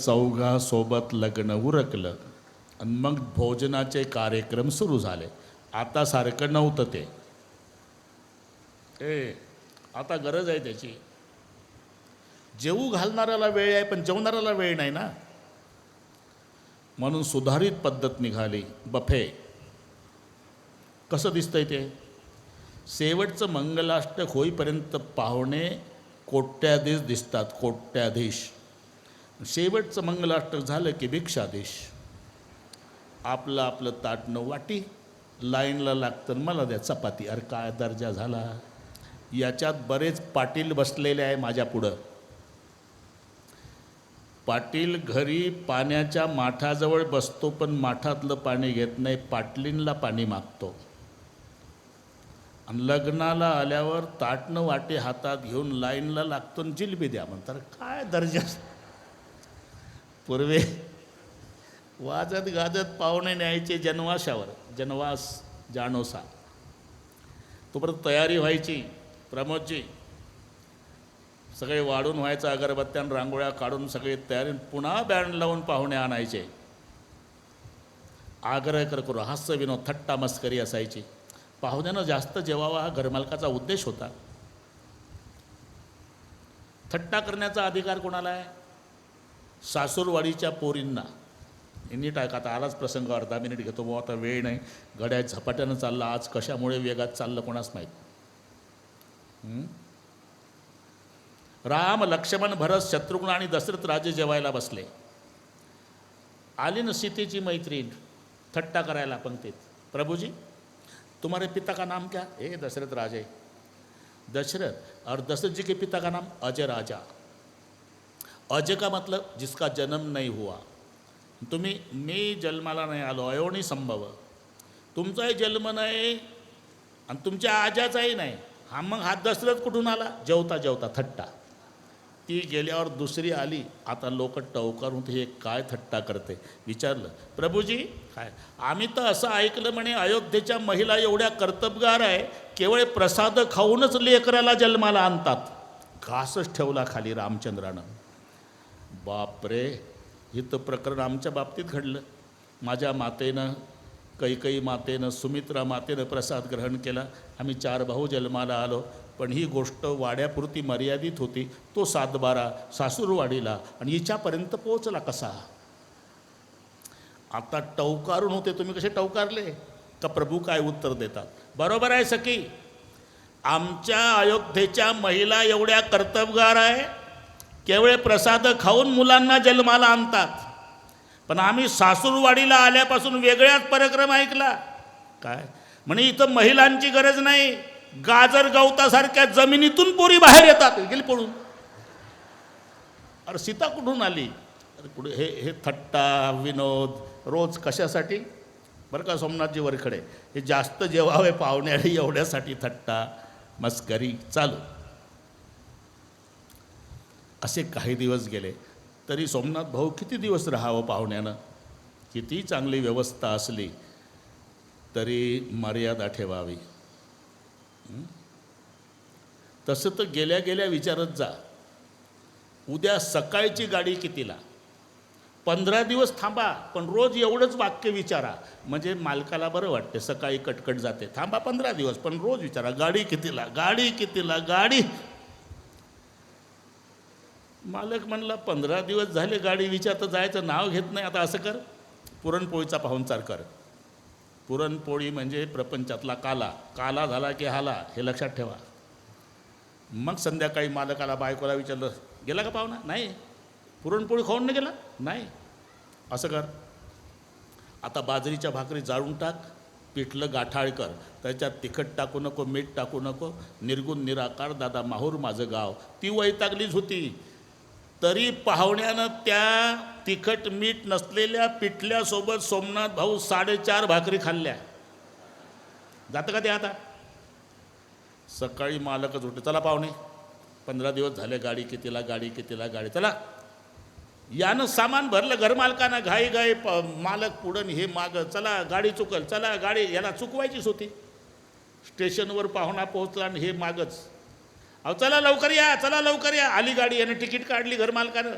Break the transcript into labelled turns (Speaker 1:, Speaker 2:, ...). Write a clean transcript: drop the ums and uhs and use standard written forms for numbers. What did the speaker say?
Speaker 1: चौघासोबत लग्न उरकलं आणि मग भोजनाचे कार्यक्रम सुरू झाले. आता सारखं नव्हतं ते. आता गरज आहे त्याची. जेवू घालणाऱ्याला वेळ आहे पण जेवणाऱ्याला वेळ नाही ना. म्हणून सुधारित पद्धत निघाली, बफे. कसं दिसतंय ते? शेवटचं मंगलाष्टक होईपर्यंत पाहुणे कोट्याधीश दिसतात, कोट्याधीश. शेवटचं मंगलाष्टक झालं की भिक्षाधीश. आपलं आपलं ताटणं वाटी, लाईनला लागतं, मला द्या चपाती. अरे काय दर्जा झाला. याच्यात बरेच पाटील बसलेले आहे माझ्या पुढं. पाटील घरी पाण्याच्या माठाजवळ बसतो पण माठातलं पाणी घेत नाही, पाटलींना पाणी मागतो. आणि लग्नाला आल्यावर ताटणं वाटे हातात घेऊन लाईनला लागतो आणि जिलबी द्या म्हणतात. काय दर्जा. पूर्वी वाजत गाजत पाहुणे न्यायचे जनवासावर, जनवास जानोसा. तोपर्यंत तयारी व्हायची. प्रमोदजी सगळे वाढून व्हायचं, अगरबत्त्यान रांगोळ्या काढून सगळे तयारी, पुन्हा बँड लावून पाहुणे आणायचे. आग्रह करू, हास्य विनोद, थट्टा मस्करी असायची. पाहुण्यानं जास्त जेवावा हा घरमालकाचा उद्देश होता. थट्टा करण्याचा अधिकार कोणाला आहे? सासूरवाडीच्या पोरींना. नीट ऐका, आता आलाच प्रसंग, अर्धा मिनिट घेतो बुवा, आता वेळ नाही. घड्याळ झपाट्यानं चाललं, आज कशामुळे वेगात चाललं कोणास माहीत. राम, लक्ष्मण, भरत, शत्रुघ्न आणि दशरथ राजे जेवायला बसले. आली न सीतेची मैत्रीण थट्टा करायला पंक्तीत. प्रभुजी तुम्हारे पिता का नाम क्या? दशरथ राजे. दशरथ. और दशरथ जी के पिता का नाम अजय राजा. अजय का मतलब जिसका जन्म नहीं हुआ. तुम्ही, मी जन्माला नाही आलो, अयोनी संभव. तुमचाही जन्म नाही आणि तुमच्या आजाचाही नाही. हा मग हा दशरथ कुठून आला? जेवता जेवता थट्टा. ती गेल्यावर दुसरी आली. आता लोक टवकारून हे काय थट्टा करते. विचारलं, प्रभूजी काय? आम्ही तर असं ऐकलं म्हणे अयोध्येच्या महिला एवढ्या कर्तबगार आहे, केवळ प्रसाद खाऊनच लेकराला जन्माला आणतात. घासच ठेवला खाली रामचंद्रानं. बापरे, हे तर प्रकरण आमच्या बाबतीत घडलं. माझ्या मातेनं, कैकई मातेनं, सुमित्रा मातेनं प्रसाद ग्रहण केला. आम्ही 4 भाऊ जन्माला आलो. पण ही गोष्ट वाड्यापुरती मर्यादित होती. तो 7-12 सासूरवाडीला आणि हिच्यापर्यंत पोहोचला कसा? आता टवकारून होते. तुम्ही कसे टवकारले का? प्रभू काय उत्तर देतात? बरोबर आहे सखी, आमच्या अयोध्येच्या महिला एवढ्या कर्तबगार आहे, केवळ प्रसाद खाऊन मुलांना जन्माला आणतात. पण आम्ही सासूरवाडीला आल्यापासून वेगळ्याच पराक्रम ऐकला. काय म्हणे? इथं महिलांची गरज नाही, गाजर गवतासारख्या जमिनीतून पोरी बाहेर येतात. गेली पळून. अरे सीता कुठून आली? अरे पुढे हे थट्टा विनोद रोज कशासाठी? बरं का सोमनाथजी वरखडे, हे जास्त जेवावे पाहुण्याला एवढ्यासाठी थट्टा मस्करी चालू. असे काही दिवस गेले. तरी सोमनाथ भाऊ किती दिवस राहावं पाहुण्यानं? किती चांगली व्यवस्था असली तरी मर्यादा ठेवावी. तसं तर गेल्या गेल्या विचारत जा, उद्या सकाळची गाडी कितीला? 15 दिवस थांबा पण रोज एवढंच वाक्य विचारा, म्हणजे मालकाला बरं वाटते. सकाळी कटकट जाते, थांबा 15 दिवस पण रोज विचारा, गाडी कितीला, गाडी कितीला, गाडी. मालक म्हणला 15 दिवस झाले गाडी विचारतं, जायचं नाव घेत नाही. आता असं कर, पुरणपोळीचा पाहुणचार कर. पुरणपोळी म्हणजे प्रपंचातला काला. काला झाला की हाला, हे लक्षात ठेवा. मग संध्याकाळी मालकाला बायकोला विचारलं, गेला का पाहुणा? नाही. पुरणपोळी खाऊन नाही गेला? नाही. असं कर, आता बाजरीच्या भाकरी जाळून टाक, पिठलं गाठाळ कर, त्याच्यात तिखट टाकू नको, मीठ टाकू नको, निर्गुण निराकार दादा माहूर माझं गाव. ती वैतागलीच होती. तरी पाहुण्यानं त्या तिखट मीठ नसलेल्या पिठल्यासोबत सोमनाथ भाऊ 4.5 भाकरी खाल्ल्या. जातं का ते? आता सकाळी मालकच उठले, चला पाहुणे 15 दिवस झाले, गाडी कितीला, गाडी कितीला, गाडी. चला, यानं सामान भरलं घरमालकानं, घाई घाई मालक पुढं हे मागं, चला गाडी चुकल, चला गाडी. याला चुकवायचीच होती. स्टेशनवर पाहुणा पोहोचला आणि हे मागच, अहो चला लवकर या, चला लवकर या. आली गाडी, यानं तिकीट काढली घरमालकानं.